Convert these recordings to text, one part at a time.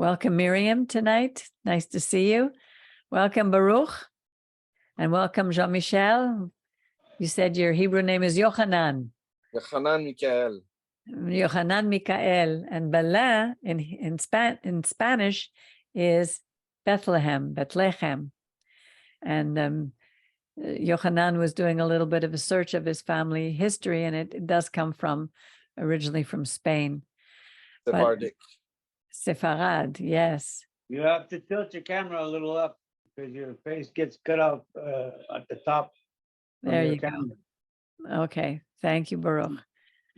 Welcome, Miriam, tonight. Nice to see you. Welcome, Baruch. And welcome, Jean-Michel. You said your Hebrew name is Yochanan. Yochanan Mikael. Yochanan Mikael. And Bala in Spanish is Bethlehem. And Yochanan was doing a little bit of a search of his family history, and it does come originally from Spain. Sephardic. Sepharad, yes. You have to tilt your camera a little up because your face gets cut off at the top. There you go. Okay, thank you, Baruch.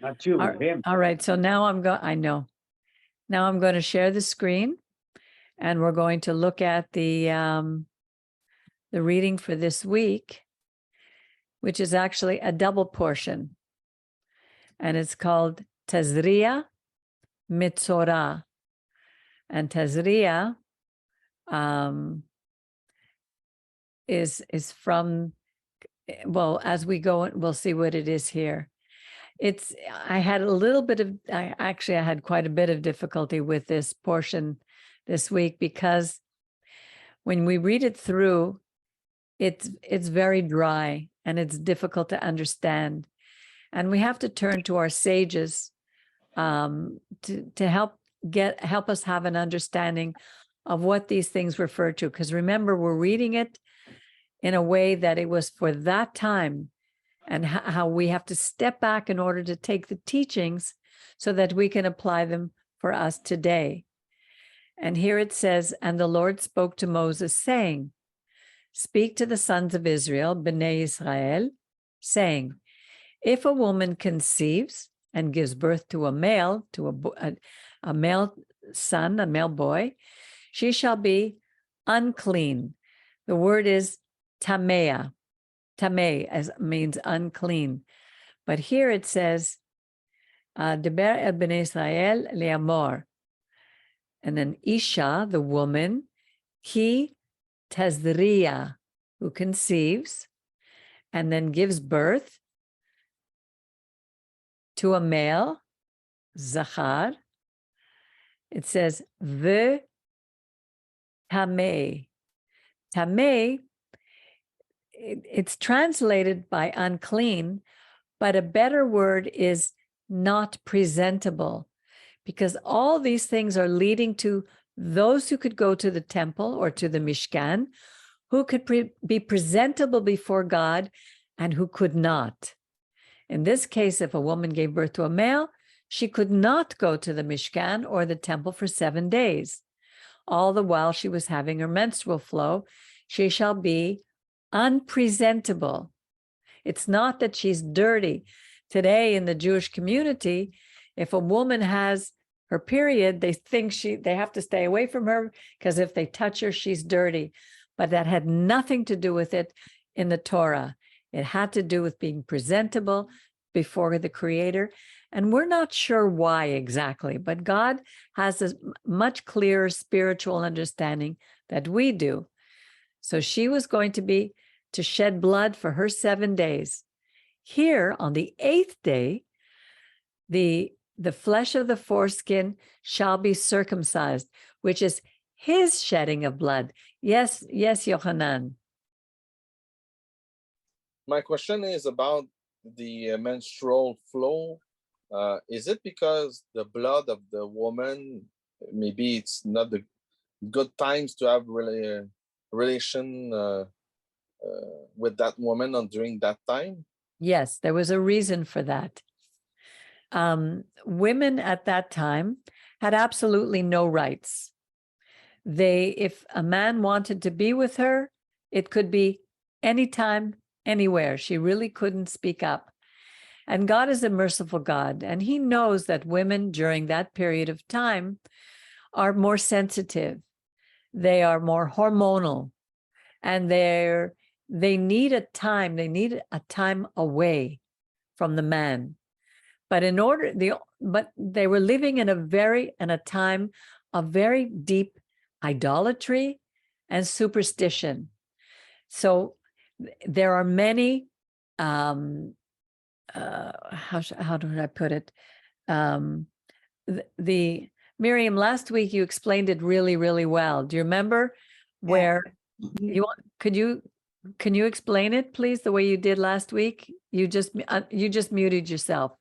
Not you, him. All right, so now Now I'm going to share the screen, and we're going to look at the reading for this week, which is actually a double portion, and it's called Tazria, Metzora. And Tazria is from, well, as we go, we'll see what it is here. I had quite a bit of difficulty with this portion this week because when we read it through, it's very dry and it's difficult to understand. And we have to turn to our sages to help us have an understanding of what these things refer to. Because remember, we're reading it in a way that it was for that time, and how we have to step back in order to take the teachings so that we can apply them for us today. And here it says, and the Lord spoke to Moses, saying, speak to the sons of Israel, Bnei Israel, saying, if a woman conceives and gives birth to a male, a male son, a male boy, she shall be unclean. The word is tamea. Tameh means unclean. But here it says, Deber el bnei Israel le'amor. And then Isha, the woman, ki Tazria, who conceives and then gives birth to a male, Zachar. It says, the tameh. Tameh, it's translated by unclean, but a better word is not presentable, because all these things are leading to those who could go to the temple or to the Mishkan, who could be presentable before God and who could not. In this case, if a woman gave birth to a male, she could not go to the Mishkan or the temple for 7 days. All the while she was having her menstrual flow, she shall be unpresentable. It's not that she's dirty. Today in the Jewish community, if a woman has her period, they think they have to stay away from her because if they touch her, she's dirty. But that had nothing to do with it in the Torah. It had to do with being presentable before the Creator. And we're not sure why exactly, but God has a much clearer spiritual understanding that we do. So she was going to shed blood for her 7 days. Here on the 8th day, the flesh of the foreskin shall be circumcised, which is his shedding of blood. Yes, Yochanan. My question is about the menstrual flow. Is it because the blood of the woman, maybe it's not the good times to have relation with that woman during that time? Yes, there was a reason for that. Women at that time had absolutely no rights. If a man wanted to be with her, it could be anytime, anywhere. She really couldn't speak up. And God is a merciful God, and he knows that women during that period of time are more sensitive. They are more hormonal, and they need a time away from the man. But they were living in a time of very deep idolatry and superstition. So there are many, how do I put it? Miriam, last week you explained it really, really well. Do you remember where Yeah. can you explain it, please, the way you did last week? You just muted yourself.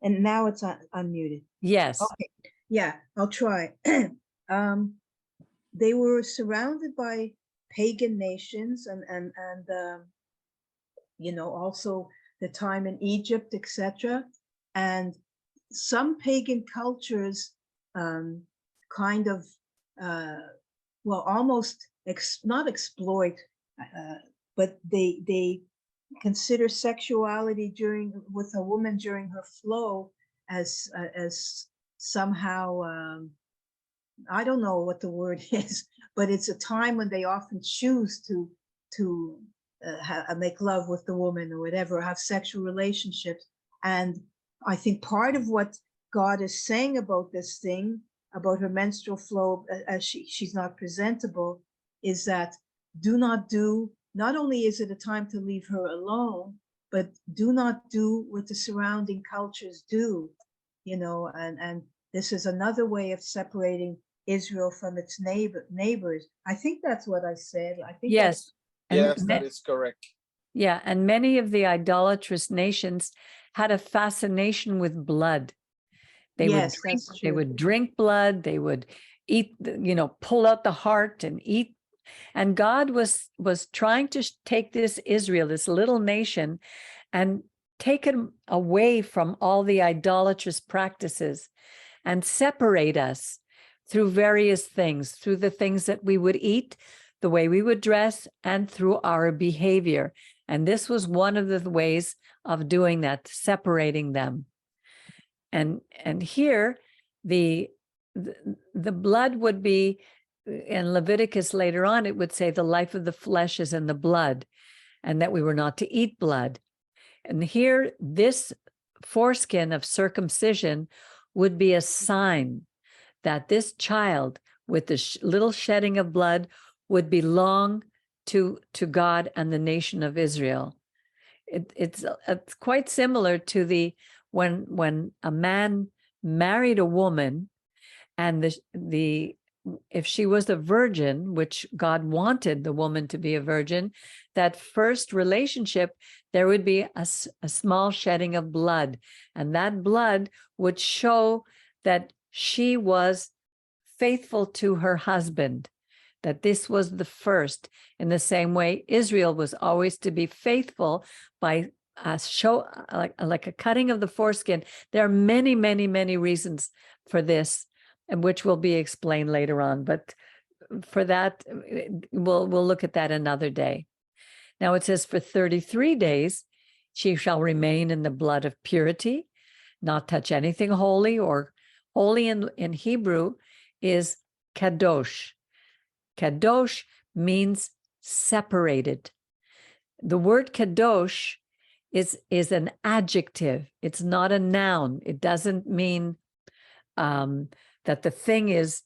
And now it's unmuted. Yes. Okay, yeah, I'll try. They were surrounded by pagan nations and also the time in Egypt, etc. And some pagan cultures kind of, almost not exploit, but they consider sexuality with a woman during her flow as somehow, I don't know what the word is, but it's a time when they often choose to make love with the woman or whatever, have sexual relationships. And I think part of what God is saying about this thing, about her menstrual flow, as she's not presentable, is that not only is it a time to leave her alone, but do not do what the surrounding cultures do, and this is another way of separating Israel from its neighbors. I think that's what I said. I think Yes. Yes, that is correct. Yeah, and many of the idolatrous nations had a fascination with blood. They would drink blood, they would eat, pull out the heart and eat. And God was trying to take this Israel, this little nation, and take it away from all the idolatrous practices and separate us through various things, through the things that we would eat, the way we would dress, and through our behavior. And this was one of the ways of doing that, separating them. And here, the blood would be, in Leviticus later on, it would say the life of the flesh is in the blood, and that we were not to eat blood. And here, this foreskin of circumcision would be a sign that this child with the little shedding of blood would belong to God and the nation of Israel. It's quite similar to when a man married a woman, and if she was a virgin, which God wanted the woman to be a virgin, that first relationship, there would be a small shedding of blood, and that blood would show that she was faithful to her husband, that this was the first. In the same way, Israel was always to be faithful by like a cutting of the foreskin. There are many, many, many reasons for this, and which will be explained later on. But for that, we'll look at that another day. Now it says, for 33 days, she shall remain in the blood of purity, not touch anything holy, or holy in Hebrew is kadosh. Kadosh means separated. The word kadosh is an adjective. It's not a noun. It doesn't mean that the thing is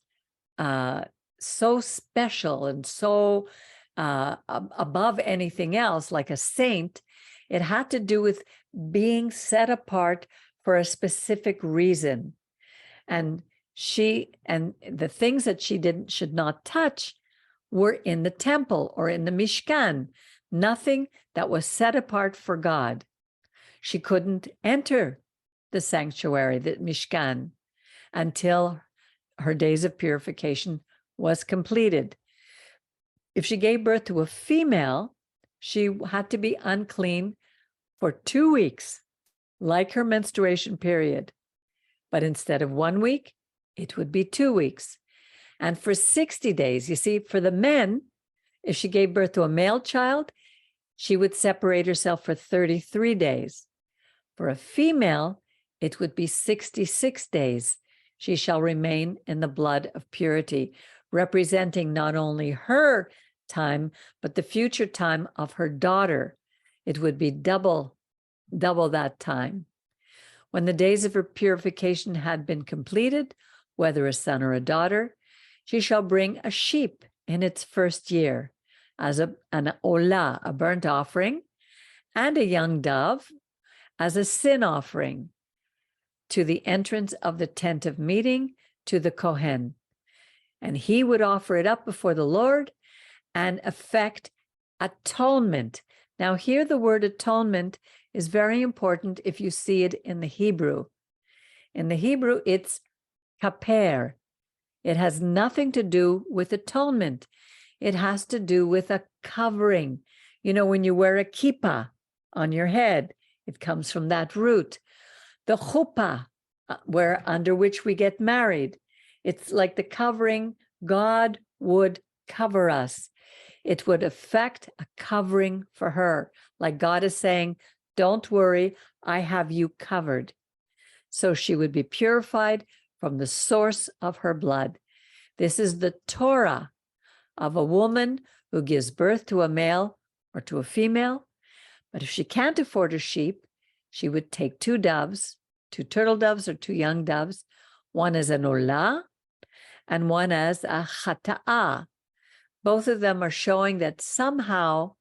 so special and so above anything else, like a saint. It had to do with being set apart for a specific reason. And the things that she should not touch were in the temple or in the Mishkan, nothing that was set apart for God. She couldn't enter the sanctuary, the Mishkan, until her days of purification was completed. If she gave birth to a female, she had to be unclean for 2 weeks, like her menstruation period. But instead of 1 week, it would be 2 weeks. And for 60 days, you see, for the men, if she gave birth to a male child, she would separate herself for 33 days. For a female, it would be 66 days. She shall remain in the blood of purity, representing not only her time, but the future time of her daughter. It would be double that time. When the days of her purification had been completed, whether a son or a daughter, she shall bring a sheep in its first year as an olah, a burnt offering, and a young dove as a sin offering. to the entrance of the tent of meeting to the Kohen. And he would offer it up before the Lord and effect atonement. Now, here the word atonement is very important if you see it in the Hebrew. In the Hebrew, it's kaper. It has nothing to do with atonement. It has to do with a covering. You know, when you wear a kippah on your head, it comes from that root. The chuppah, under which we get married, it's like the covering. God would cover us. It would affect a covering for her. Like God is saying, don't worry, I have you covered. So she would be purified from the source of her blood. This is the Torah of a woman who gives birth to a male or to a female. But if she can't afford a sheep, she would take 2 doves, 2 turtle doves or 2 young doves, one as an olah and one as a chata'ah. Both of them are showing that somehow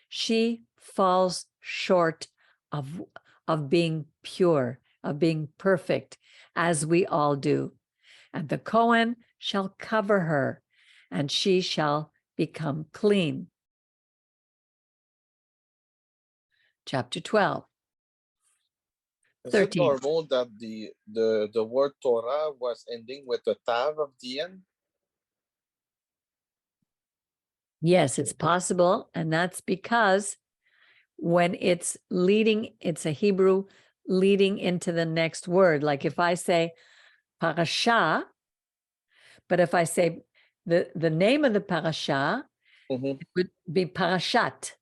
she falls short of being pure, of being perfect, as we all do. And the Kohen shall cover her, and she shall become clean. Chapter 12. Is 13. it normal that the word Torah was ending with a tav of the end? Yes, it's possible. And that's because when it's leading, it's a Hebrew leading into the next word. Like if I say parasha, but if I say the name of the parasha, it would be parashat.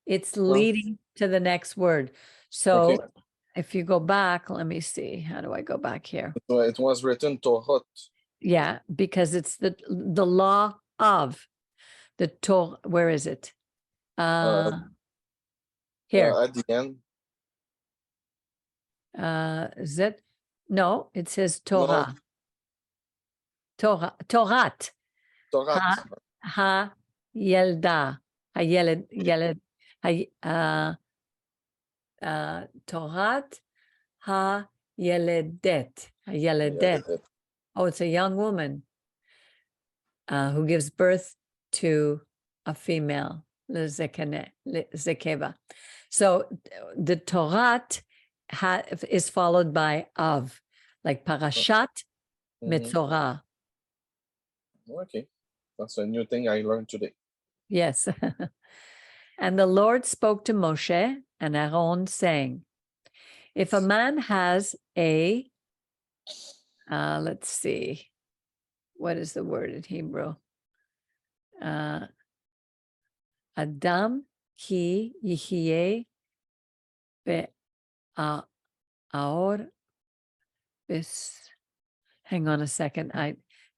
It's leading to the next word. So Okay. if you go back, let me see. How do I go back here? So it was written Torah. Yeah, because it's the law of the Torah. Where is it? Here. At the end. Is it? No, it says No, Torah. Torat. Torah. Ha yelda. Yeled. Torat ha yeledet. Yeledet. Oh, it's a young woman who gives birth to a female, zekeva. So the Torat is followed by av, like parashat, Metzora. Okay, that's a new thing I learned today. Yes. And the Lord spoke to Moshe and Aaron, saying, if a man has a, let's see, what is the word in Hebrew? Adam ki yihyeh be'aor bis. Hang on a second.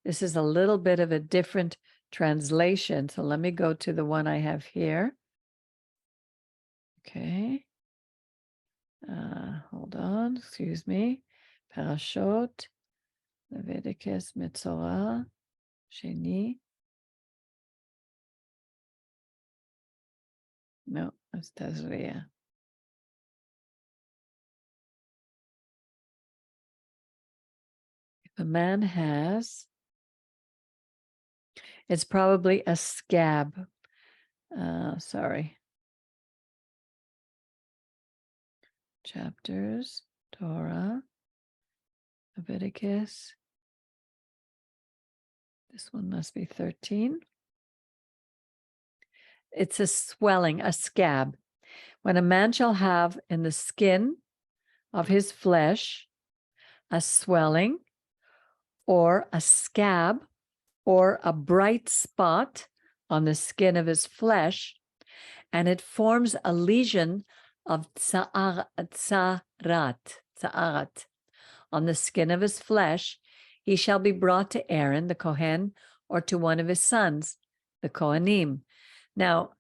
This is a little bit of a different translation. So let me go to the one I have here. Okay. Hold on. Excuse me. Parashot, Leviticus, Metzora, Sheni. No, that's Tazria. If a man has, it's probably a scab. Sorry. Chapters, Torah, Leviticus. This one must be 13. It's a swelling, a scab. When a man shall have in the skin of his flesh a swelling or a scab or a bright spot on the skin of his flesh, and it forms a lesion of tsa'arat on the skin of his flesh, he shall be brought to Aaron, the Kohen, or to one of his sons, the Kohanim. Now,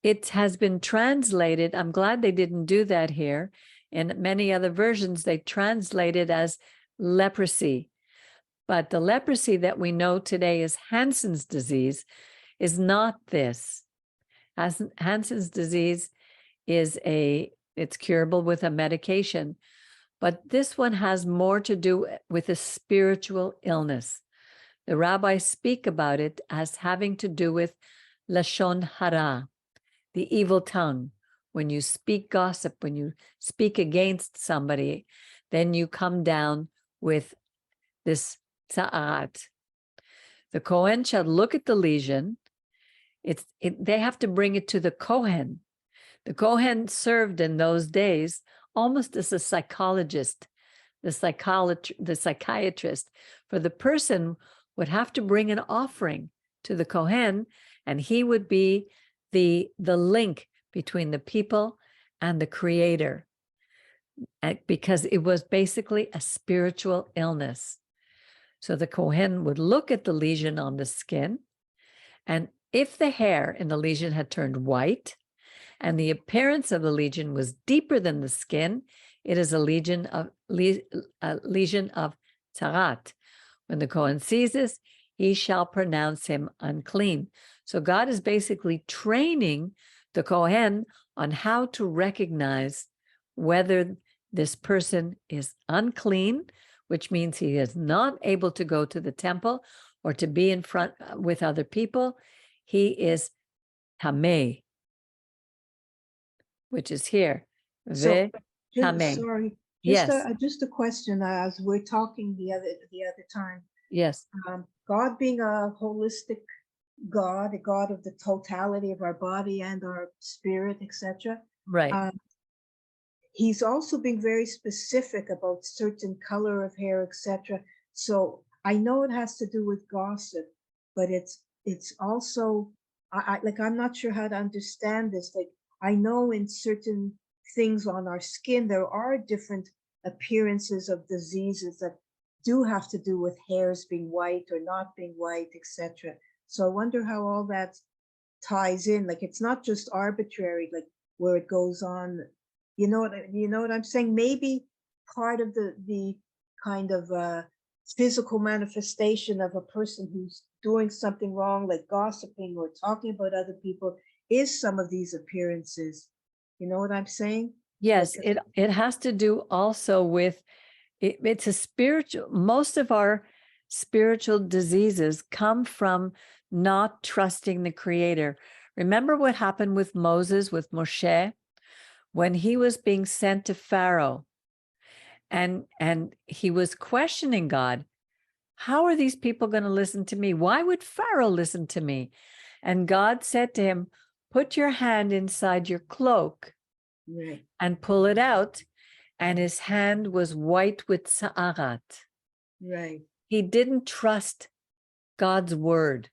it has been translated, I'm glad they didn't do that here. In many other versions, they translate it as leprosy. But the leprosy that we know today is Hansen's disease is not this. Hansen's disease is it's curable with a medication, But this one has more to do with a spiritual illness. The rabbis speak about it as having to do with lashon hara, the evil tongue. When you speak gossip, when you speak against somebody, then you come down with this tza'at. The Kohen shall look at the lesion. They have to bring it to the Kohen. The Kohen served in those days almost as a psychologist, the psychiatrist. For the person would have to bring an offering to the Kohen, and he would be the link between the people and the Creator, because it was basically a spiritual illness. So the Kohen would look at the lesion on the skin, and if the hair in the lesion had turned white and the appearance of the lesion was deeper than the skin, it is a lesion of tza'at. When the Kohen sees this, he shall pronounce him unclean. So God is basically training the Kohen on how to recognize whether this person is unclean, which means he is not able to go to the temple or to be in front with other people. He is tameh, which is here. So, Tameh. sorry, Yes. just a question as we're talking the other time. Yes. God being a holistic God, a God of the totality of our body and our spirit, etc. Right. He's also being very specific about certain color of hair, etc. So I know it has to do with gossip, but it's also I'm not sure how to understand this. Like, I know in certain things on our skin there are different appearances of diseases that do have to do with hairs being white or not being white, etc. So I wonder how all that ties in. Like, it's not just arbitrary, like where it goes on. You know what I'm saying? Maybe part of the kind of physical manifestation of a person who's doing something wrong, like gossiping or talking about other people, is some of these appearances. You know what I'm saying? Yes, Like, it has to do also with it's a spiritual. Most of our spiritual diseases come from not trusting the Creator. Remember what happened with Moses, with Moshe, when he was being sent to Pharaoh, and he was questioning God. How are these people going to listen to me? Why would Pharaoh listen to me? And God said to him, put your hand inside your cloak right. and pull it out. And his hand was white with tza'arat. Right. He didn't trust God's word.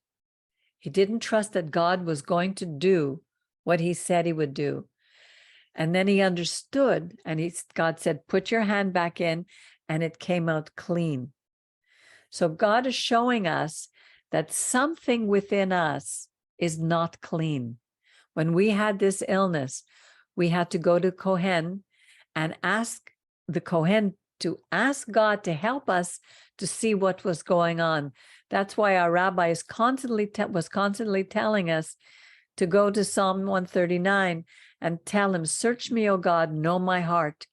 He didn't trust that God was going to do what he said he would do. And then he understood, and God said, put your hand back in, and it came out clean. So God is showing us that something within us is not clean. When we had this illness, we had to go to Kohen and ask the Kohen to ask God to help us to see what was going on. That's why our rabbi is constantly telling us to go to Psalm 139 and tell him, search me, O God, know my heart.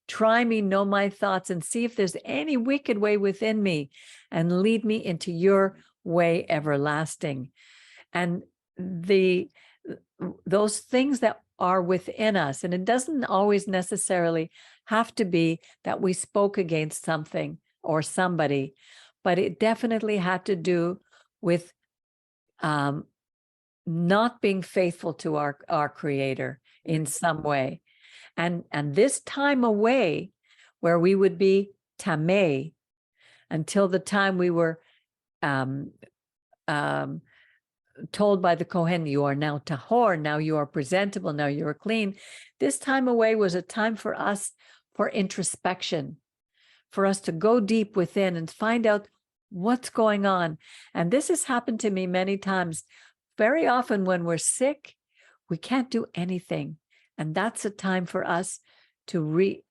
Try me, know my thoughts, and see if there's any wicked way within me, and lead me into your way everlasting. And those things that are within us, and it doesn't always necessarily have to be that we spoke against something or somebody, but it definitely had to do with not being faithful to our Creator in some way. And this time away where we would be tameh until the time we were told by the Kohen, you are now tahor, now you are presentable, now you are clean. This time away was a time for us for introspection, for us to go deep within and find out what's going on. And this has happened to me many times. Very often when we're sick, we can't do anything. And that's a time for us to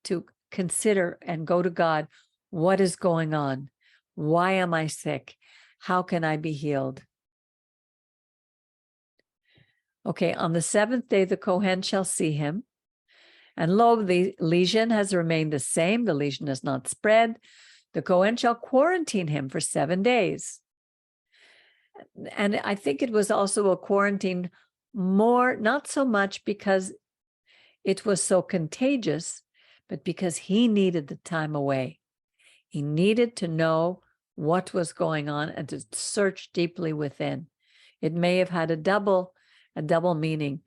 consider and go to God. What is going on? Why am I sick? How can I be healed? Okay, on the seventh day, the Kohen shall see him. And lo, the lesion has remained the same. The lesion has not spread. The Kohen shall quarantine him for 7 days. And I think it was also a quarantine more, not so much because it was so contagious, but because he needed the time away. He needed to know what was going on and to search deeply within. It may have had a double meaning.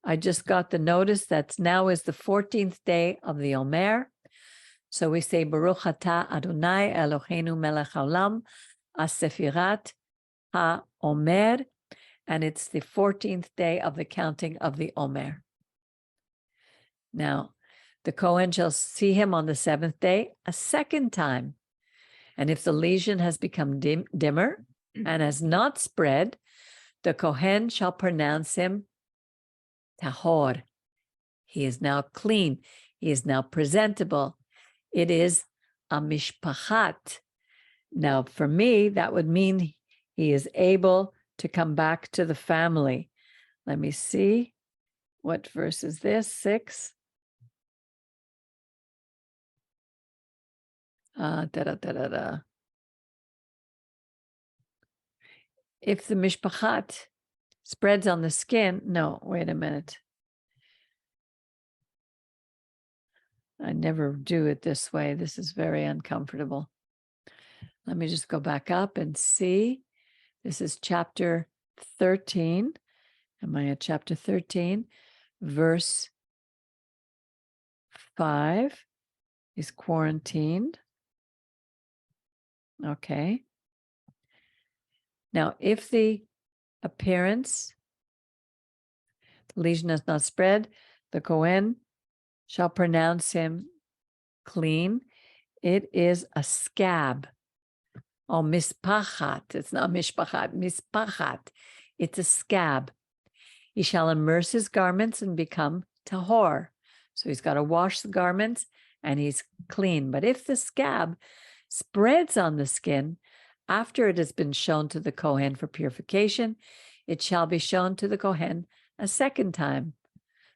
I just got the notice that now is the 14th day of the Omer. So we say, Baruch atah Adonai Eloheinu melech haolam, as-sefirat ha-Omer, and it's the 14th day of the counting of the Omer. Now, the Kohen shall see him on the 7th day a second time. And if the lesion has become dimmer and has not spread, the Kohen shall pronounce him tahor. He is now clean. He is now presentable. It is a mishpachat. Now, for me, that would mean he is able to come back to the family. Let me see. What verse is this? 6. If the mishpachat spreads on the skin, no, wait a minute. I never do it this way. This is very uncomfortable. Let me just go back up and see. This is chapter 13. Am I at chapter 13? Verse 5 is quarantined. Okay. Now, if the appearance, the lesion has not spread, the Kohen shall pronounce him clean. It is a scab. Oh, mispachat. It's not mishpachat, mispachat. It's a scab. He shall immerse his garments and become tahor. So he's got to wash the garments and he's clean. But if the scab spreads on the skin, after it has been shown to the Kohen for purification, it shall be shown to the Kohen a second time.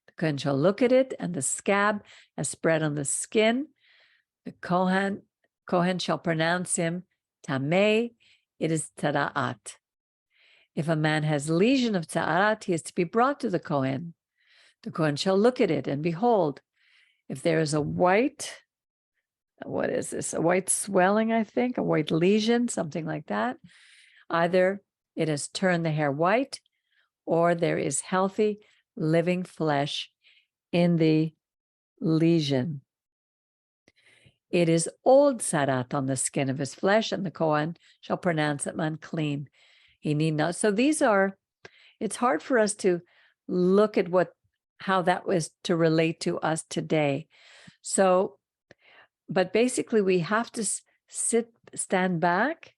The Kohen shall look at it, and the scab has spread on the skin. The Kohen shall pronounce him tameh. It is tzara'at. If a man has lesion of tzara'at, he is to be brought to the Kohen. The Kohen shall look at it, and behold, if there is a white, what is this? A white swelling, I think, a white lesion, something like that. Either it has turned the hair white, or there is healthy, living flesh in the lesion. It is old tzara'at on the skin of his flesh, and the Kohen shall pronounce it unclean. He need not. So these are, it's hard for us to look at how that was to relate to us today. So, but basically we have to stand back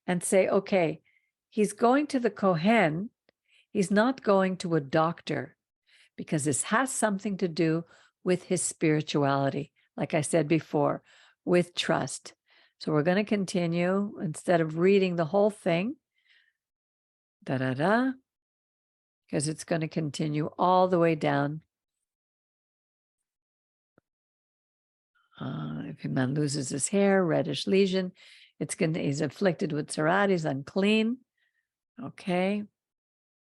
and say, okay, he's going to the Kohen. He's not going to a doctor, because this has something to do with his spirituality. Like I said before, with trust. So we're going to continue instead of reading the whole thing, because it's going to continue all the way down. If a man loses his hair, reddish lesion, he's afflicted with tzara'at, he's unclean. Okay,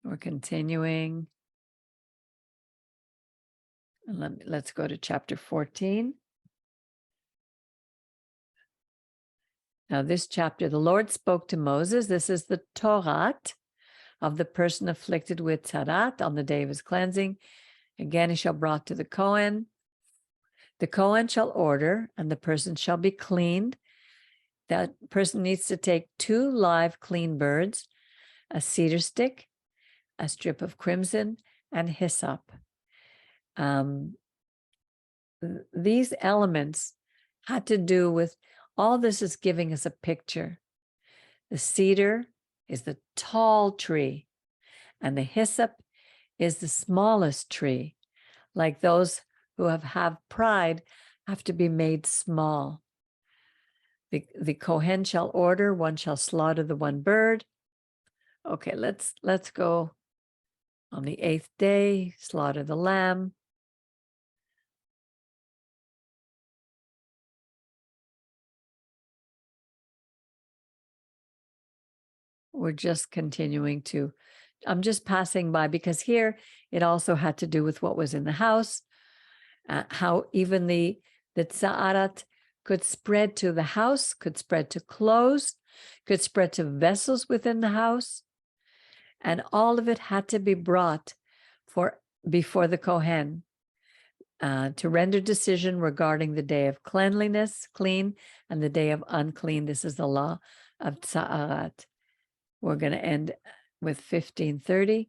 we're continuing. And let's go to chapter 14. Now, this chapter, the Lord spoke to Moses. This is the Torah of the person afflicted with tzara'at on the day of his cleansing. Again, he shall be brought to the Kohen. The Kohen shall order, and the person shall be cleaned. That person needs to take 2 live clean birds, a cedar stick, a strip of crimson, and hyssop. These elements had to do with, all this is giving us a picture. The cedar is the tall tree, and the hyssop is the smallest tree. Like those who have pride have to be made small. The Kohen shall order, one shall slaughter the one bird. Okay, let's go. On the 8th day, slaughter the lamb. we're just continuing to, I'm just passing by because here it also had to do with what was in the house, how even the tza'arat could spread to the house, could spread to clothes, could spread to vessels within the house. And all of it had to be brought before the Kohen to render decision regarding the day of cleanliness, clean, and the day of unclean. This is the law of tza'arat. We're going to end with 1530.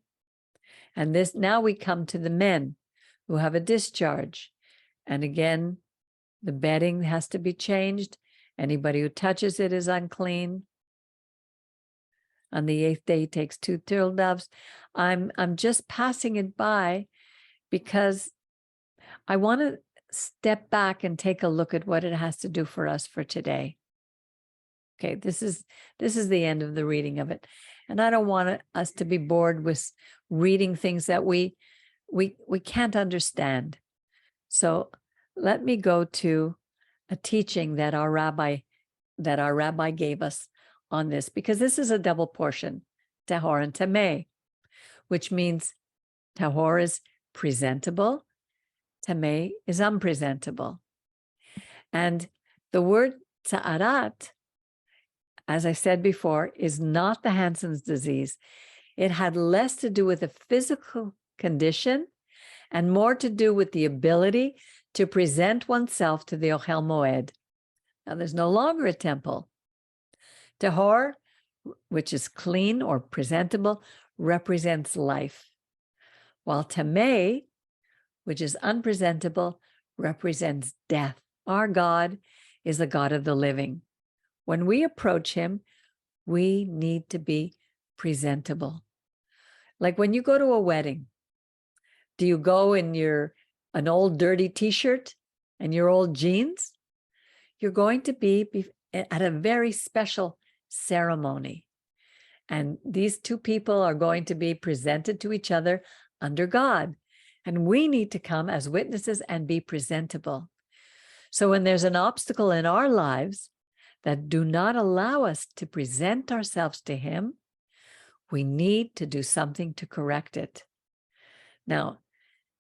And this, now we come to the men who have a discharge. And again, the bedding has to be changed. Anybody who touches it is unclean. On the 8th day, he takes 2 turtle doves. I'm just passing it by because I want to step back and take a look at what it has to do for us for today. Okay, this is the end of the reading of it. And I don't want us to be bored with reading things that we can't understand. So let me go to a teaching that our rabbi gave us on this, because this is a double portion, tahor and tameh, which means tahor is presentable, tameh is unpresentable. And the word tza'arat, as I said before, is not the Hansen's disease. It had less to do with a physical condition and more to do with the ability to present oneself to the Ochel Moed. Now, there's no longer a temple. Tahor, which is clean or presentable, represents life, while Tameh, which is unpresentable, represents death. Our God is the God of the living. When we approach him, we need to be presentable. Like when you go to a wedding, do you go in an old dirty t-shirt and your old jeans? You're going to be at a very special ceremony. And these two people are going to be presented to each other under God. And we need to come as witnesses and be presentable. So when there's an obstacle in our lives that do not allow us to present ourselves to him, we need to do something to correct it. Now,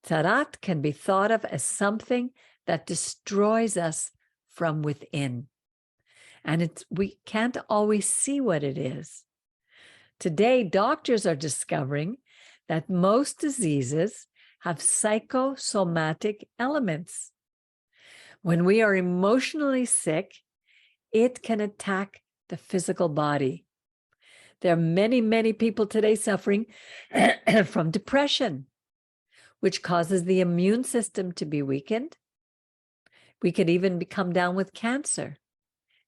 tza'arat can be thought of as something that destroys us from within. And we can't always see what it is. Today, doctors are discovering that most diseases have psychosomatic elements. When we are emotionally sick, it can attack the physical body. There are many, many people today suffering from depression, which causes the immune system to be weakened. We could even come down with cancer.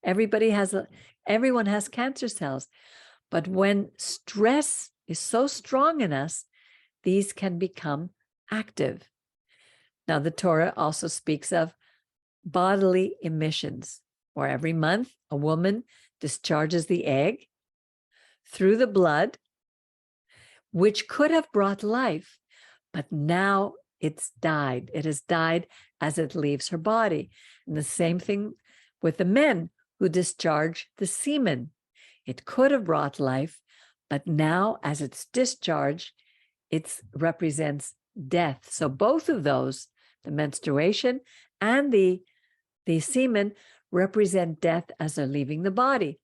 Everyone has cancer cells. But when stress is so strong in us, these can become active. Now, the Torah also speaks of bodily emissions, where every month a woman discharges the egg through the blood, which could have brought life, but now it's died. It has died as it leaves her body. And the same thing with the men who discharge the semen. It could have brought life, but now as it's discharged, it represents death. So both of those, the menstruation and the semen, represent death as they're leaving the body.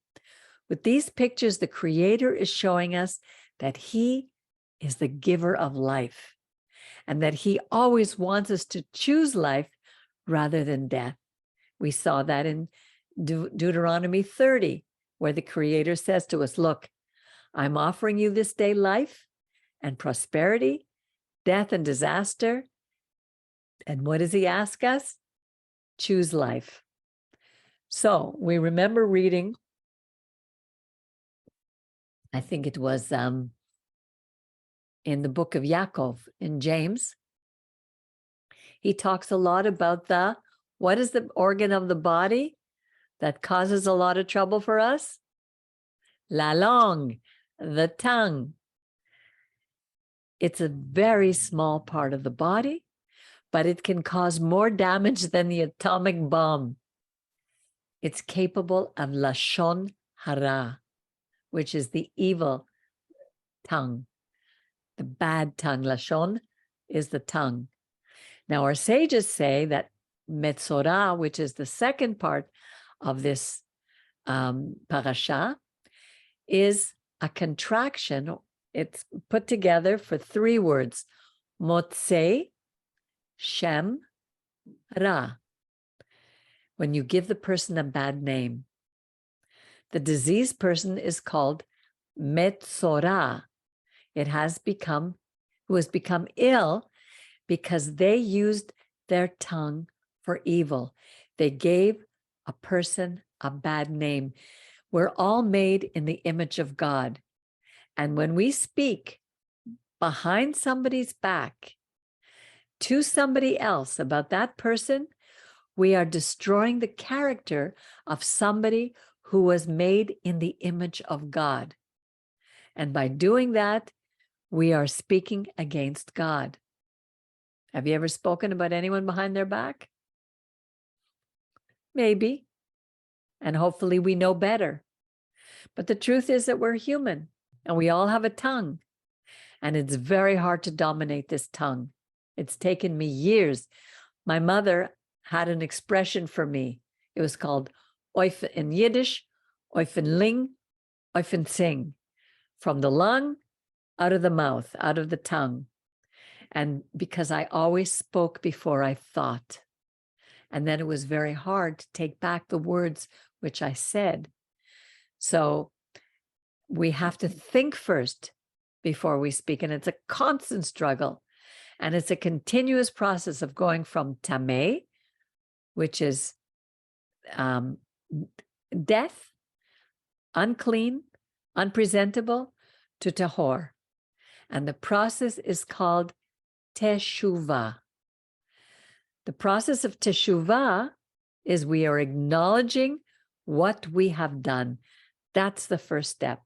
With these pictures, the Creator is showing us that he is the giver of life and that he always wants us to choose life rather than death. We saw that in Deuteronomy 30, where the Creator says to us, look, I'm offering you this day life and prosperity, death and disaster. And what does he ask us? Choose life. So we remember reading, I think it was in the book of Yaakov, in James. He talks a lot about what is the organ of the body that causes a lot of trouble for us? La langue, the tongue. It's a very small part of the body, but it can cause more damage than the atomic bomb. It's capable of lashon hara, which is the evil tongue, the bad tongue. Lashon is the tongue. Now, our sages say that Metzora, which is the second part of this parasha, is a contraction. It's put together for 3 words: Motzei, Shem, Ra. When you give the person a bad name, the diseased person is called Metzora. It has become, who has become ill because they used their tongue for evil. They gave a person a bad name. We're all made in the image of God. And when we speak behind somebody's back to somebody else about that person, we are destroying the character of somebody who was made in the image of God. And by doing that, we are speaking against God. Have you ever spoken about anyone behind their back? Maybe. And hopefully we know better. But the truth is that we're human and we all have a tongue. And it's very hard to dominate this tongue. It's taken me years. My mother had an expression for me. It was called oif in Yiddish, oifen ling, oifen sing. From the lung, out of the mouth, out of the tongue. And because I always spoke before I thought. And then it was very hard to take back the words which I said. So we have to think first before we speak. And it's a constant struggle. And it's a continuous process of going from tameh, which is death, unclean, unpresentable, to tahor. And the process is called teshuvah. The process of teshuvah is we are acknowledging what we have done. That's the first step.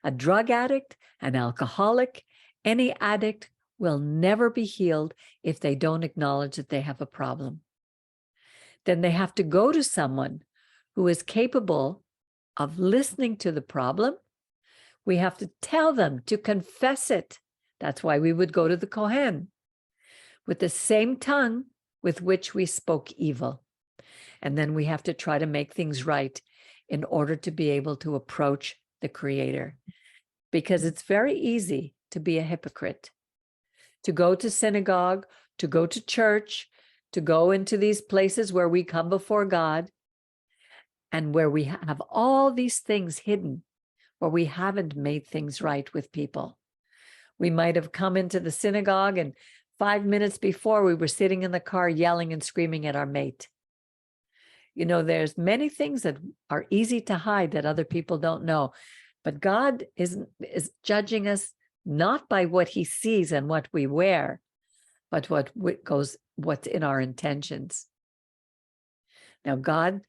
A drug addict, an alcoholic, any addict will never be healed if they don't acknowledge that they have a problem. Then they have to go to someone who is capable of listening to the problem. We have to tell them to confess it. That's why we would go to the Kohen with the same tongue with which we spoke evil. And then we have to try to make things right in order to be able to approach the Creator. Because it's very easy to be a hypocrite, to go to synagogue, to go to church, to go into these places where we come before God and where we have all these things hidden, where we haven't made things right with people. We might have come into the synagogue and 5 minutes before we were sitting in the car yelling and screaming at our mate. You know, there's many things that are easy to hide that other people don't know. But God is judging us not by what he sees and what we wear, but what's in our intentions. Now, God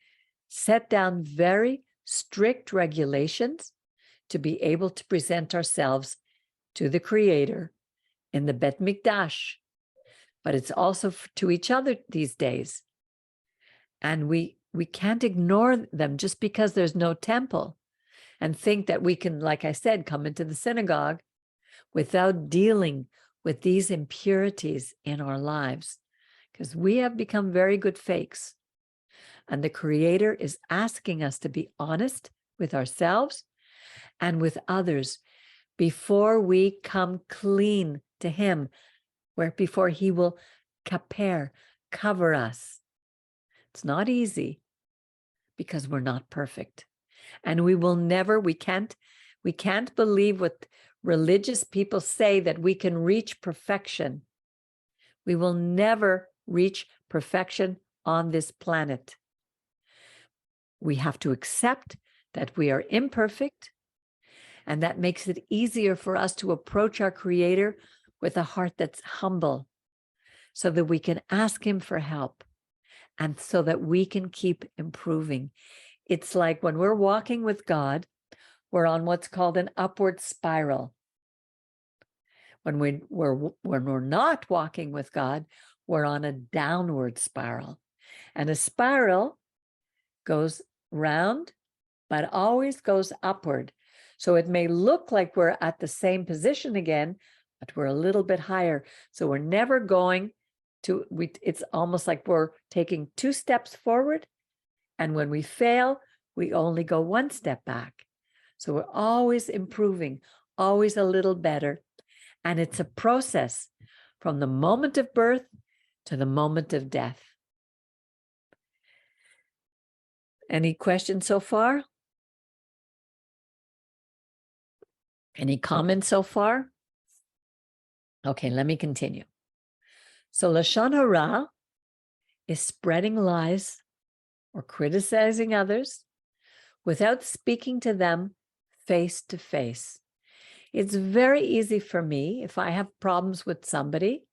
set down very strict regulations to be able to present ourselves to the Creator in the Bet Mikdash, but it's also to each other these days. And we can't ignore them just because there's no temple and think that we can, like I said, come into the synagogue without dealing with these impurities in our lives, because we have become very good fakes. And the Creator is asking us to be honest with ourselves and with others before we come clean to him, before he will cover us. It's not easy because we're not perfect. And we can't believe what religious people say that we can reach perfection. We will never reach perfection on this planet. We have to accept that we are imperfect, and that makes it easier for us to approach our Creator with a heart that's humble, so that we can ask him for help and so that we can keep improving. It's like when we're walking with God, we're on what's called an upward spiral. When we're not walking with God, we're on a downward spiral. And a spiral goes round, but always goes upward. So it may look like we're at the same position again, but we're a little bit higher. So we're never going to, it's almost like we're taking 2 steps forward. And when we fail, we only go 1 step back. So we're always improving, always a little better. And it's a process from the moment of birth to the moment of death. Any questions so far? Any comments so far? Okay, let me continue. So Lashon Hara is spreading lies or criticizing others without speaking to them face to face. It's very easy for me, if I have problems with somebody,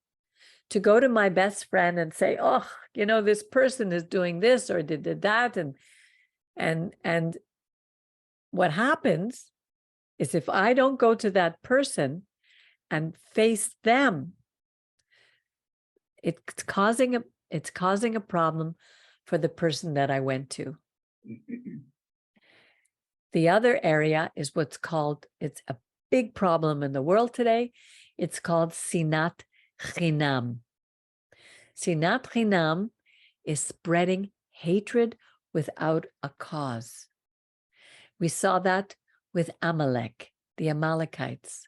to go to my best friend and say, oh, you know, this person is doing this or did that. And what happens is if I don't go to that person and face them, it's causing a problem for the person that I went to. The other area is what's called, it's a big problem in the world today. It's called sinat chinam. Sinat chinam is spreading hatred without a cause. We saw that with Amalek, the Amalekites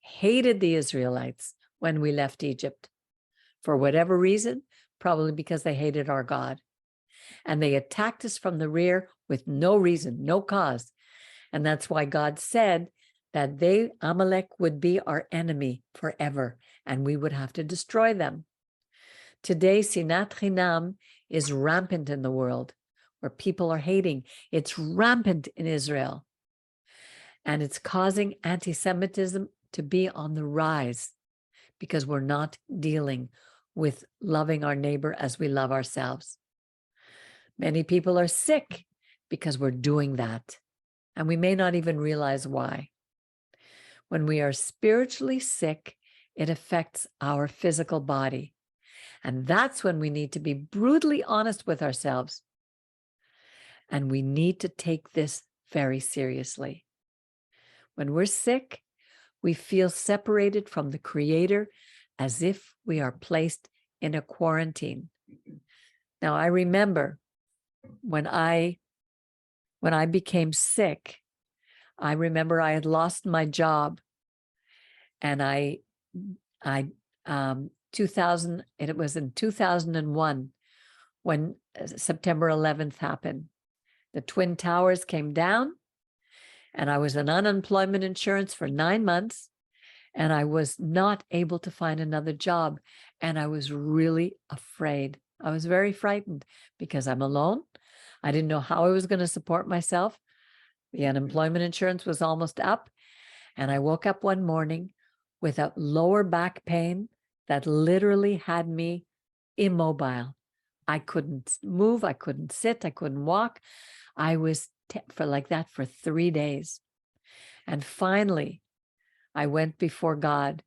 hated the Israelites when we left Egypt. For whatever reason, probably because they hated our God. And they attacked us from the rear with no reason, no cause. And that's why God said that Amalek would be our enemy forever, and we would have to destroy them. Today, sinat chinam is rampant in the world, where people are hating. It's rampant in Israel. And it's causing anti-Semitism to be on the rise because we're not dealing with loving our neighbor as we love ourselves. Many people are sick because we're doing that, and we may not even realize why. When we are spiritually sick, it affects our physical body. And that's when we need to be brutally honest with ourselves. And we need to take this very seriously. When we're sick, we feel separated from the Creator as if we are placed in a quarantine. Now, I remember when I became sick, I remember I had lost my job, and it was in 2001 when September 11th happened. The Twin Towers came down, and I was on unemployment insurance for 9 months, and I was not able to find another job, and I was really afraid. I was very frightened because I'm alone. I didn't know how I was going to support myself. The unemployment insurance was almost up, and I woke up one morning with a lower back pain that literally had me immobile. I couldn't move, I couldn't sit, I couldn't walk. I was like that for 3 days. And finally, I went before God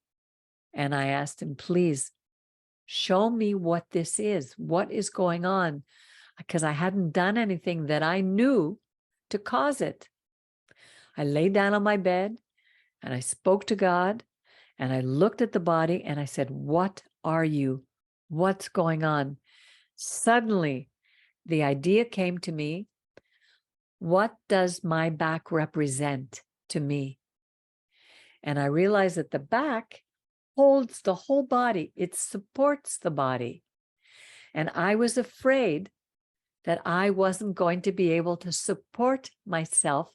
and I asked him, please show me what this is. What is going on? Because I hadn't done anything that I knew to cause it. I lay down on my bed and I spoke to God and I looked at the body and I said, what are you? What's going on? Suddenly, the idea came to me, what does my back represent to me? And I realized that the back holds the whole body. It supports the body. And I was afraid that I wasn't going to be able to support myself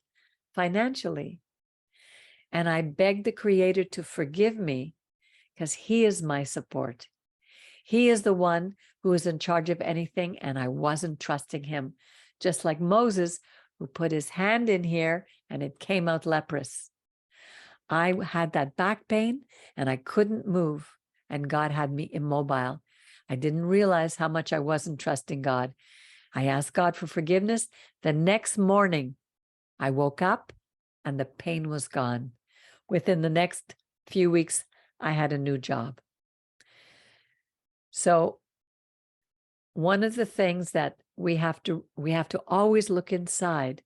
financially. And I begged the Creator to forgive me because He is my support. He is the one who is in charge of anything, and I wasn't trusting Him. Just like Moses, who put his hand in here and it came out leprous. I had that back pain and I couldn't move, and God had me immobile. I didn't realize how much I wasn't trusting God. I asked God for forgiveness. The next morning, I woke up and the pain was gone. Within the next few weeks, I had a new job. So one of the things that we have to always look inside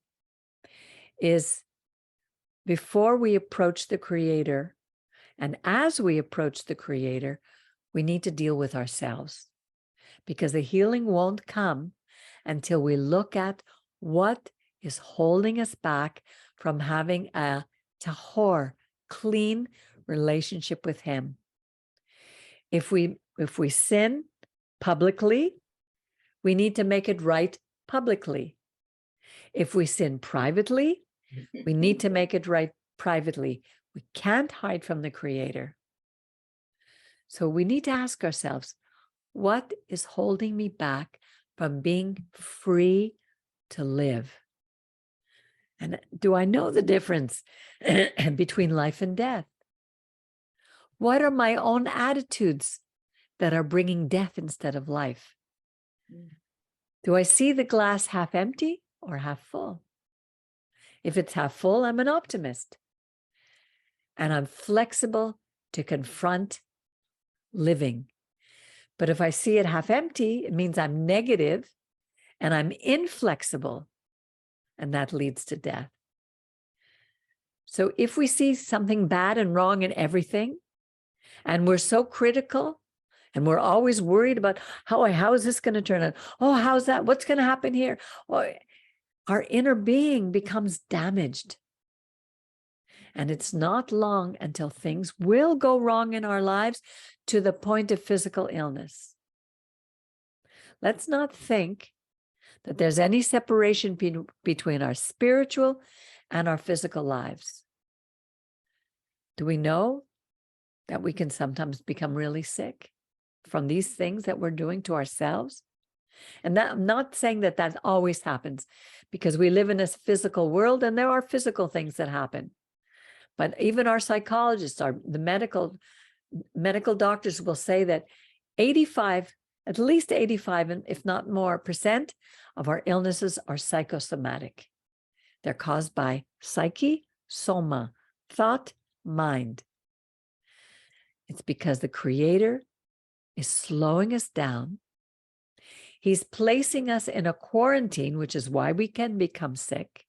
is before we approach the Creator, and as we approach the Creator, we need to deal with ourselves, because the healing won't come until we look at what is holding us back from having a tahor, clean relationship with Him. If we sin publicly, we need to make it right publicly. If we sin privately, we need to make it right privately. We can't hide from the Creator. So we need to ask ourselves, what is holding me back from being free to live? And do I know the difference between life and death? What are my own attitudes that are bringing death instead of life? Do I see the glass half empty or half full? If it's half full, I'm an optimist. And I'm flexible to confront living. But if I see it half empty, it means I'm negative and I'm inflexible, and that leads to death. So if we see something bad and wrong in everything, and we're so critical, and we're always worried about how is this going to turn out? Oh, how's that? What's going to happen here? Oh, our inner being becomes damaged. And it's not long until things will go wrong in our lives to the point of physical illness. Let's not think that there's any separation between our spiritual and our physical lives. Do we know that we can sometimes become really sick from these things that we're doing to ourselves? And that, I'm not saying that that always happens, because we live in this physical world and there are physical things that happen. But even our psychologists, the medical doctors will say that at least 85, and if not more % of our illnesses are psychosomatic. They're caused by psyche, soma, thought, mind. It's because the Creator is slowing us down. He's placing us in a quarantine, which is why we can become sick,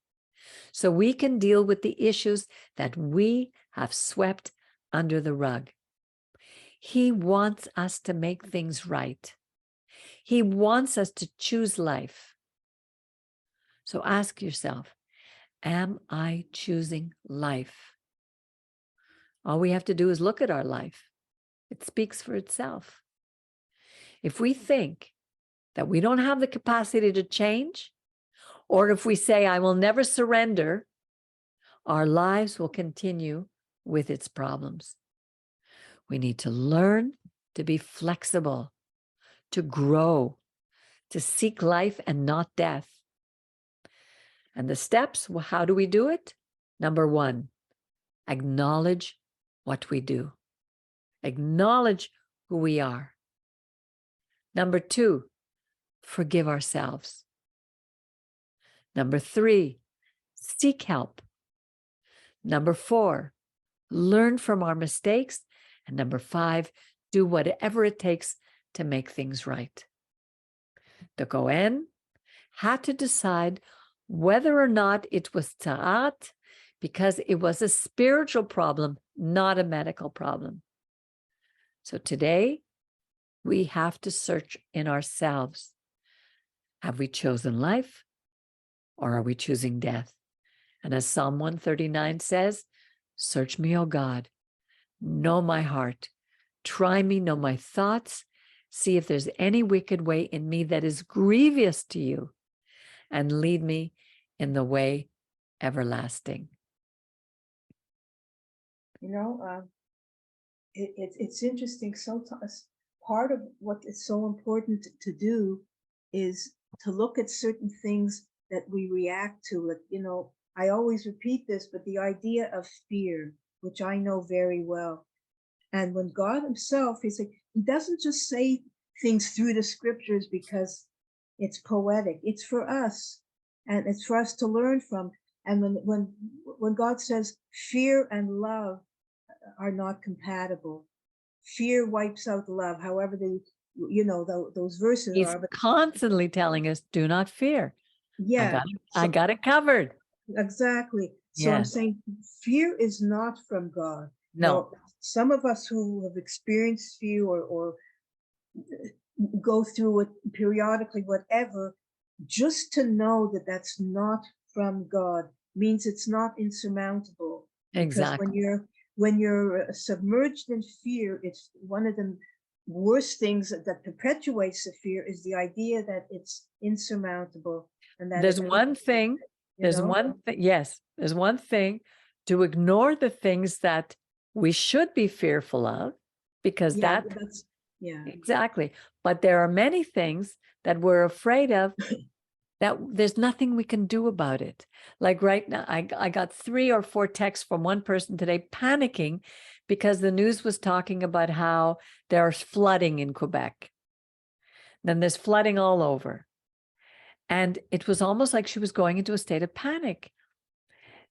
so we can deal with the issues that we have swept under the rug. He wants us to make things right. He wants us to choose life. So ask yourself, am I choosing life? All we have to do is look at our life. It speaks for itself. If we think that we don't have the capacity to change, or if we say, I will never surrender, our lives will continue with its problems. We need to learn to be flexible, to grow, to seek life and not death. And the steps, well, how do we do it? Number 1, acknowledge what we do. Acknowledge who we are. Number 2, forgive ourselves. Number 3, seek help. Number 4, learn from our mistakes. And number 5, do whatever it takes to make things right. The Kohen had to decide whether or not it was ta'at, because it was a spiritual problem, not a medical problem. So today, we have to search in ourselves. Have we chosen life, or are we choosing death? And as Psalm 139 says, search me, O God, know my heart, try me, know my thoughts, see if there's any wicked way in me that is grievous to you, and lead me in the way everlasting. You know, it's interesting. Sometimes part of what is so important to do is to look at certain things that we react to. Like, you know, I always repeat this, but the idea of fear, which I know very well. And when God himself, he doesn't just say things through the scriptures because it's poetic. It's for us, and it's for us to learn from. And when God says fear and love are not compatible, fear wipes out love. However, those verses He's are. But constantly telling us, do not fear. yeah, I got it covered. exactly. So I'm Yes. saying fear is not from God. No, Now, some of us who have experienced fear or go through it periodically, whatever, just to know that that's not from God means it's not insurmountable. Because exactly. when you're submerged in fear, it's one of the worst things that perpetuates the fear is the idea that it's insurmountable and that There's it, one thing, you know, yes, there's one thing to ignore the things that we should be fearful of, because yeah, that, that's, yeah. exactly. But there are many things that we're afraid of that there's nothing we can do about it. Like right now, I got 3 or 4 texts from one person today panicking because the news was talking about how there's flooding in Quebec. Then there's flooding all over. And it was almost like she was going into a state of panic.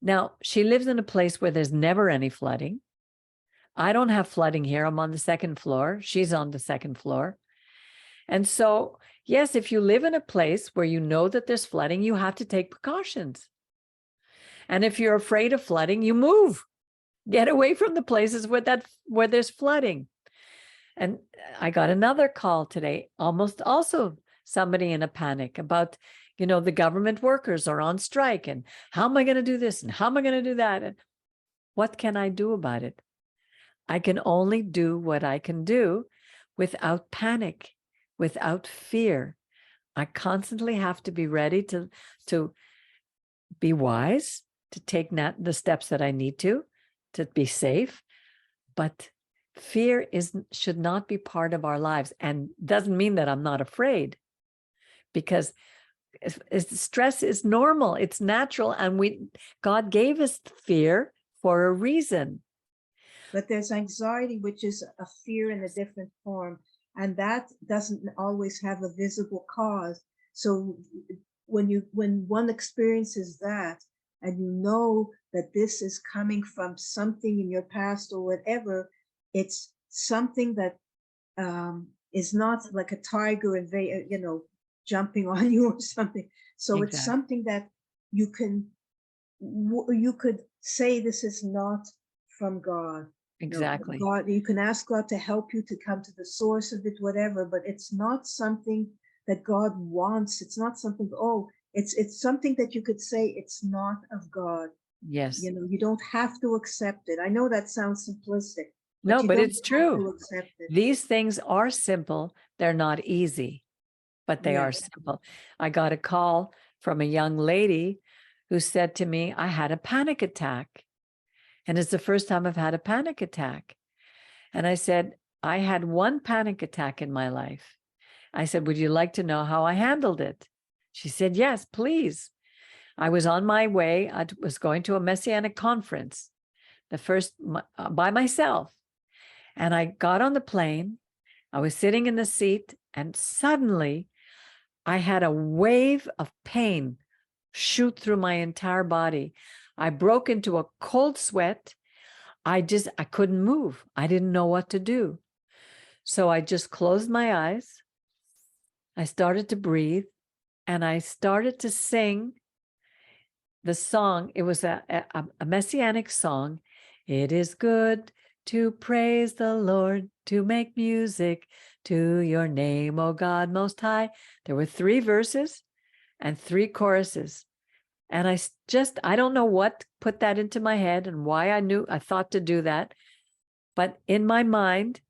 Now, she lives in a place where there's never any flooding. I don't have flooding here. I'm on the 2nd floor. She's on the 2nd floor. And so, yes, if you live in a place where you know that there's flooding, you have to take precautions. And if you're afraid of flooding, you move. Get away from the places where there's flooding. And I got another call today, almost also somebody in a panic about, the government workers are on strike and how am I going to do this and how am I going to do that? And what can I do about it? I can only do what I can do without panic, without fear. I constantly have to be ready to be wise, to take the steps that I need to be safe. But fear should not be part of our lives, and doesn't mean that I'm not afraid, because stress is normal, it's natural, and God gave us fear for a reason. But there's anxiety, which is a fear in a different form, and that doesn't always have a visible cause. So when one experiences that, and you know that this is coming from something in your past or whatever, it's something that is not like a tiger and jumping on you or something. So it's Exactly. something that you could say this is not from God. Exactly. God, you can ask God to help you to come to the source of it, whatever, but it's not something that God wants. It's not something, it's something that you could say it's not of God. Yes. You don't have to accept it. I know that sounds simplistic. No, you but don't it's have true. to accept it. These things are simple. They're not easy, but they are Yes. simple. I got a call from a young lady who said to me, I had a panic attack. And it's the first time I've had a panic attack. And I said, I had one panic attack in my life. I said, would you like to know how I handled it? She said, yes, please. I was on my way. I was going to a Messianic conference, the first by myself. And I got on the plane. I was sitting in the seat, and suddenly I had a wave of pain shoot through my entire body. I broke into a cold sweat. I couldn't move. I didn't know what to do. So I just closed my eyes. I started to breathe, and I started to sing the song. It was a Messianic song. It is good to praise the Lord, to make music to your name, O God Most High. There were 3 verses and 3 choruses. And I don't know what put that into my head and why I thought to do that. But in my mind,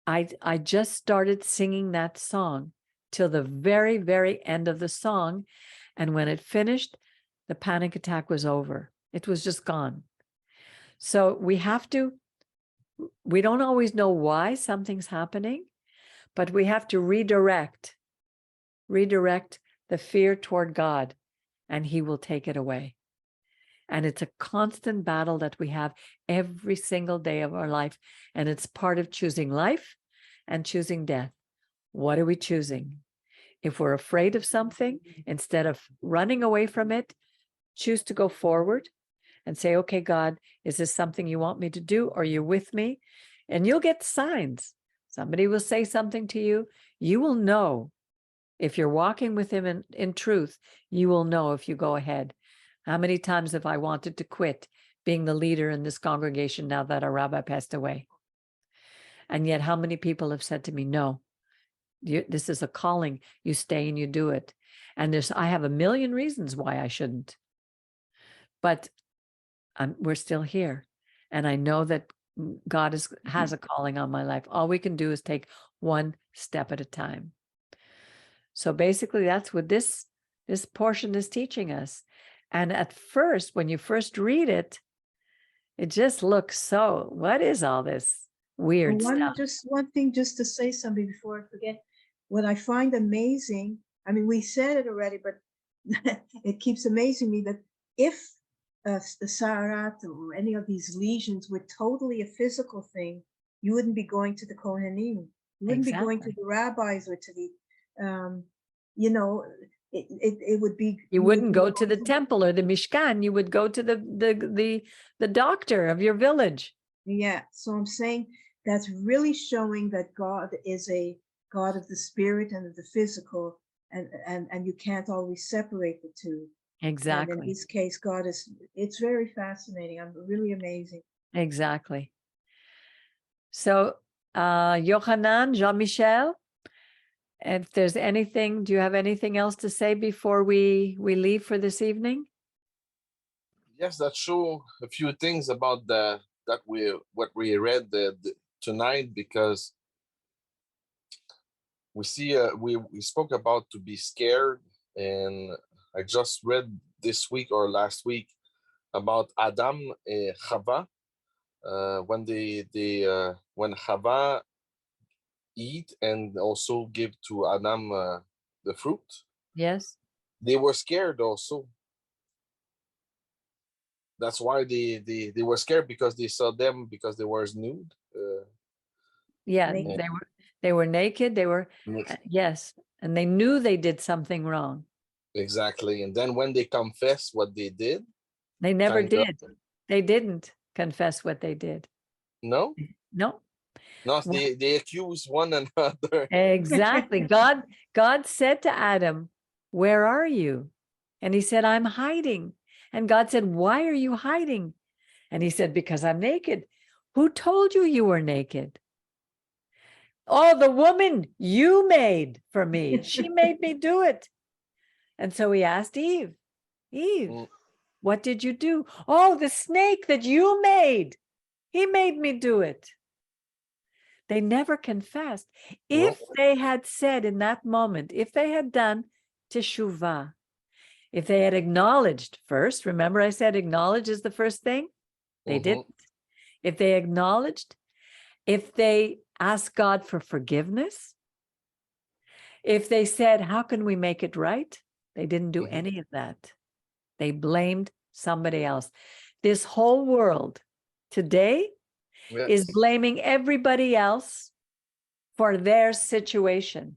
I just started singing that song till the very, very end of the song. And when it finished, the panic attack was over. It was just gone. So we don't always know why something's happening, but we have to redirect the fear toward God, and He will take it away. And it's a constant battle that we have every single day of our life. And it's part of choosing life and choosing death. What are we choosing? If we're afraid of something, instead of running away from it, choose to go forward and say, okay, God, is this something you want me to do? Are you with me? And you'll get signs. Somebody will say something to you. You will know if you're walking with Him in truth, you will know if you go ahead. How many times have I wanted to quit being the leader in this congregation now that our rabbi passed away? And yet how many people have said to me, no, this is a calling. You stay and you do it. And I have a million reasons why I shouldn't. But we're still here. And I know that God has a calling on my life. All we can do is take one step at a time. So basically, that's what this portion is teaching us. And at first, when you first read it, it just looks so, what is all this weird stuff? Just one thing, just to say something before I forget. What I find amazing, I mean, we said it already, but it keeps amazing me that if the Sarat or any of these lesions were totally a physical thing, you wouldn't be going to the Kohanim. You wouldn't be going to the rabbis or to the, you know, it would be. You wouldn't go to the temple or the Mishkan. You would go to the doctor of your village. Yeah. So I'm saying that's really showing that God is a God of the spirit and of the physical, and you can't always separate the two. Exactly. And in this case, God is, it's very fascinating. I'm really amazing. Exactly. So, Yochanan, Jean-Michel, if there's anything, do you have anything else to say before we leave for this evening? Yes, that show a few things about what we read tonight, because we see we spoke about to be scared, and I just read this week or last week about Adam and Chava, when Chava eat and also give to Adam the fruit. Yes. They were scared also. That's why they were scared, because they saw them, because they were nude. Yeah, Naked. they were naked. They were Yes. yes, and they knew they did something wrong. Exactly. And then when they confess what they did, They never kind of- did. They didn't confess what they did. no, No. they accuse one another. Exactly. God said to Adam, "Where are you?" And he said, "I'm hiding." And God said, "Why are you hiding?" And he said, "Because I'm naked." Who told you you were naked? Oh, the woman you made for me. She made me do it. And so he asked Eve, Eve, what did you do? Oh, the snake that you made. He made me do it. They never confessed. If they had said in that moment, if they had done teshuvah, if they had acknowledged first, remember I said acknowledge is the first thing? They didn't. If they acknowledged, if they asked God for forgiveness, if they said, how can we make it right? They didn't do any of that. They blamed somebody else. This whole world today is blaming everybody else for their situation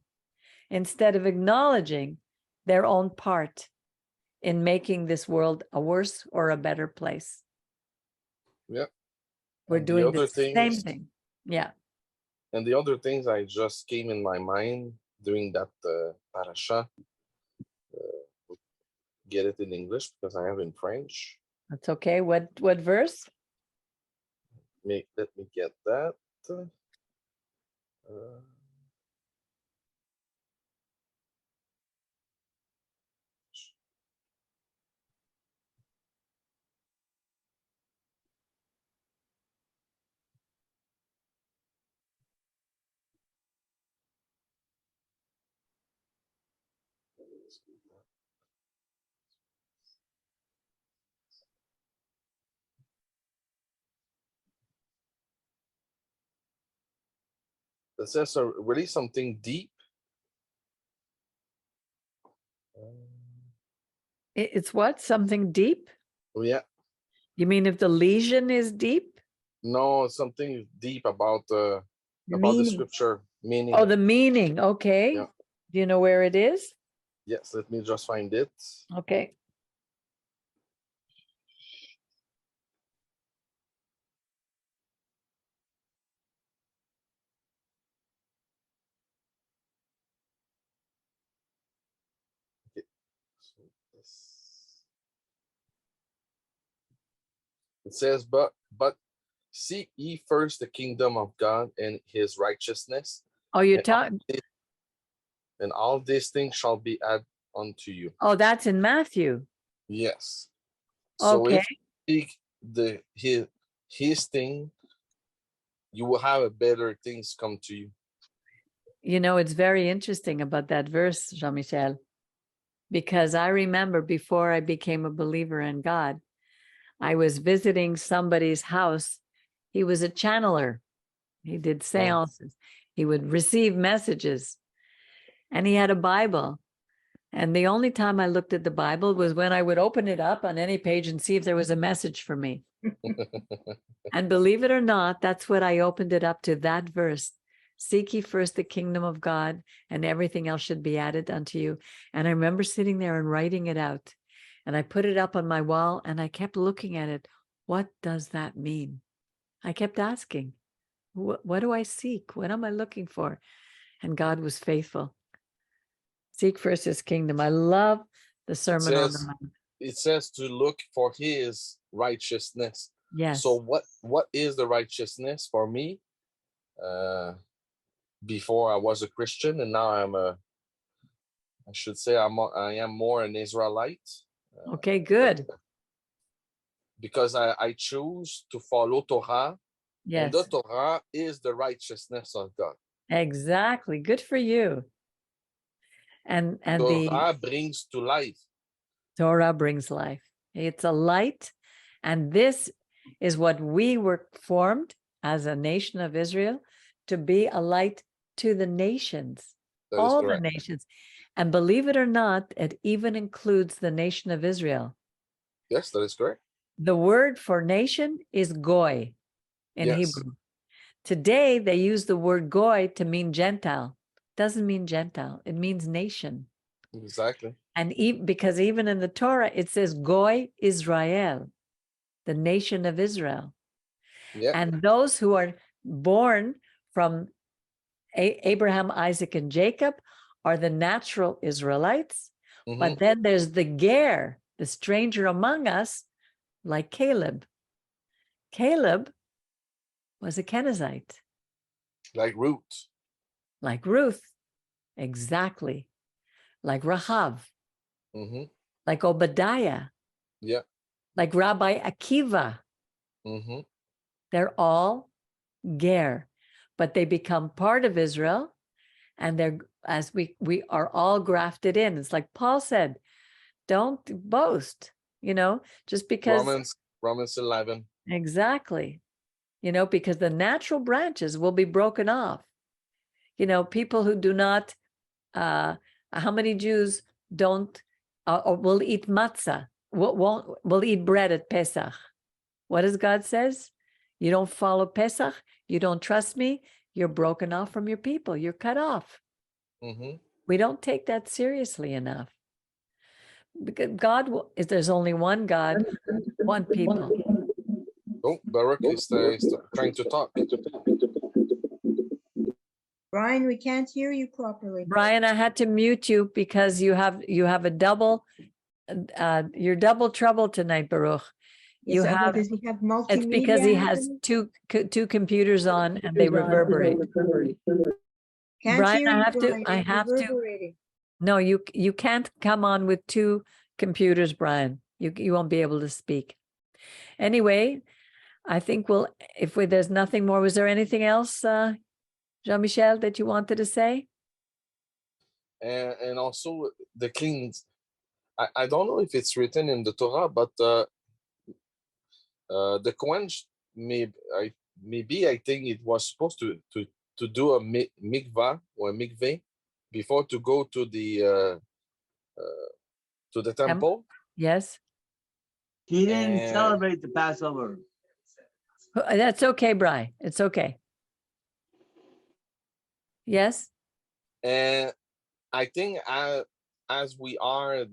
instead of acknowledging their own part in making this world a worse or a better place. Yeah. We're And doing the same thing. Yeah. And the other things I just came in my mind during that parasha, get it in English because I have in French. That's okay. What verse? Let me get that. That says really something deep. It's what? Something deep? Oh, yeah. You mean if the lesion is deep? No, something deep about the scripture meaning. Oh, the meaning. Okay. Yeah. Do you know where it is? Yes, let me just find it. Okay. Okay. So this. It says, but seek ye first the kingdom of God and his righteousness, Oh, you're and all, talking. and all these things shall be added unto you. Oh, that's in Matthew. Yes. So Okay. if you seek his thing, you will have a better things come to you. You know, it's very interesting about that verse, Jean-Michel, because I remember before I became a believer in God, I was visiting somebody's house. He was a channeler. He did seances. He would receive messages, and he had a Bible. And the only time I looked at the Bible was when I would open it up on any page and see if there was a message for me. And believe it or not, that's what I opened it up to, that verse. Seek ye first the kingdom of God, and everything else should be added unto you. And I remember sitting there and writing it out. And I put it up on my wall, and I kept looking at it. What does that mean? I kept asking, what do I seek? What am I looking for? And God was faithful. Seek first his kingdom. I love the Sermon on the Mount. It says to look for his righteousness. Yes. So what is the righteousness for me? Before I was a Christian, and now I should say I am more an Israelite. Okay, good. Because I choose to follow Torah. Yes. And the Torah is the righteousness of God. Exactly. Good for you. And Torah brings to life. Torah brings life. It's a light. And this is what we were formed as a nation of Israel, to be a light to the nations, all the nations. And believe it or not, it even includes the nation of Israel. Yes, that is correct. The word for nation is goy in Hebrew. Today, they use the word goy to mean Gentile. Doesn't mean Gentile. It means nation. Exactly. And because even in the Torah, it says goy Israel, the nation of Israel. Yeah. And those who are born from Abraham, Isaac, and Jacob are the natural Israelites. Mm-hmm. But then there's the ger, the stranger among us, like Caleb. Caleb was a Kenizzite. Like Ruth. Like Ruth. Exactly. Like Rahav. Mm-hmm. Like Obadiah. Yeah. Like Rabbi Akiva. Mm-hmm. They're all ger, but they become part of Israel, and they're, as we are all grafted in. It's like Paul said, don't boast, just because. Romans 11. Exactly. Because the natural branches will be broken off. People who do not, how many Jews don't, or will eat matzah, will eat bread at Pesach? What does God says? You don't follow Pesach, you don't trust me, you're broken off from your people, you're cut off. Mm-hmm. We don't take that seriously enough. Because there's only one God, one people. Oh, Baruch is trying to talk. Brian, we can't hear you properly. Brian, I had to mute you because you have a double, you're double trouble tonight, Baruch. Does he have multimedia? It's because he has two computers on and they reverberate. Brian, I have to. No, you can't come on with two computers, Brian. You won't be able to speak. Anyway, I think there's nothing more. Was there anything else, Jean-Michel, that you wanted to say? And also the cleans. I don't know if it's written in the Torah, but the Kohen, maybe I think it was supposed to do a mikvah or a mikveh before to go to the temple. Yes. He didn't celebrate the Passover. That's okay, Brian. It's okay. Yes. And I think as we are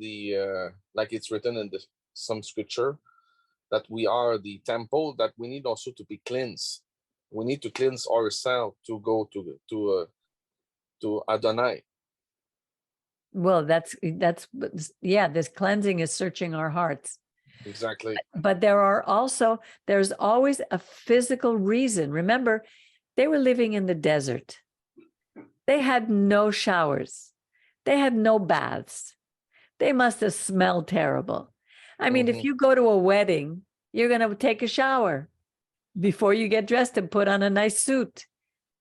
like it's written in some scripture, that we are the temple, that we need also to be cleansed. We need to cleanse ourselves to go to Adonai. Well, this cleansing is searching our hearts. Exactly. But there's always a physical reason. Remember, they were living in the desert. They had no showers. They had no baths. They must have smelled terrible. I mean, if you go to a wedding, you're going to take a shower before you get dressed and put on a nice suit.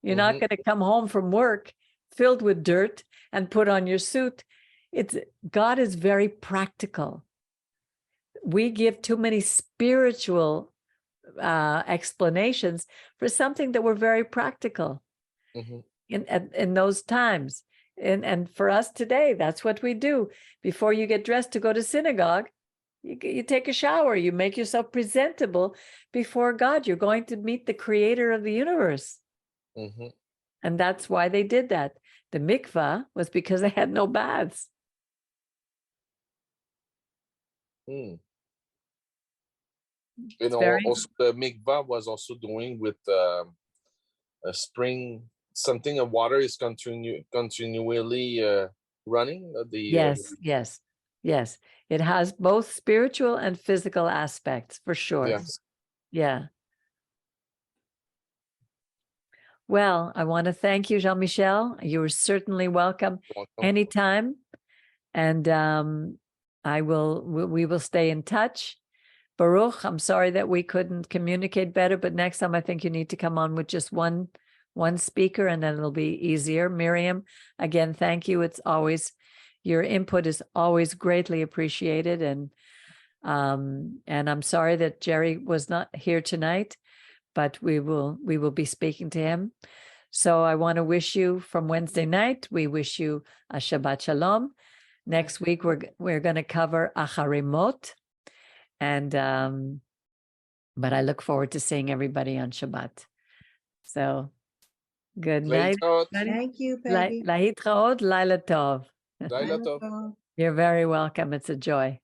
You're not going to come home from work filled with dirt and put on your suit. God is very practical. We give too many spiritual explanations for something that were very practical in those times. And for us today, that's what we do. Before you get dressed to go to synagogue, you take a shower, you make yourself presentable before God. You're going to meet the creator of the universe. And that's why they did that. The mikvah was because they had no baths. You It's know, very- also the mikvah was also doing with a spring, something of water is continually running. Yes. It has both spiritual and physical aspects, for sure. Yes. Yeah. Well, I want to thank you, Jean-Michel. You are certainly welcome anytime. And we will stay in touch. Baruch, I'm sorry that we couldn't communicate better, but next time I think you need to come on with just one speaker, and then it'll be easier. Miriam, again, thank you. Your input is always greatly appreciated. And I'm sorry that Jerry was not here tonight, but we will be speaking to him. So I want to wish you from Wednesday night, we wish you a Shabbat Shalom. Next week, we're going to cover Acharimot. And, but I look forward to seeing everybody on Shabbat. So good night. Thank you, Peggy. Lahitraot, Laila Tov. Laila Tov. Tov. You're very welcome. It's a joy.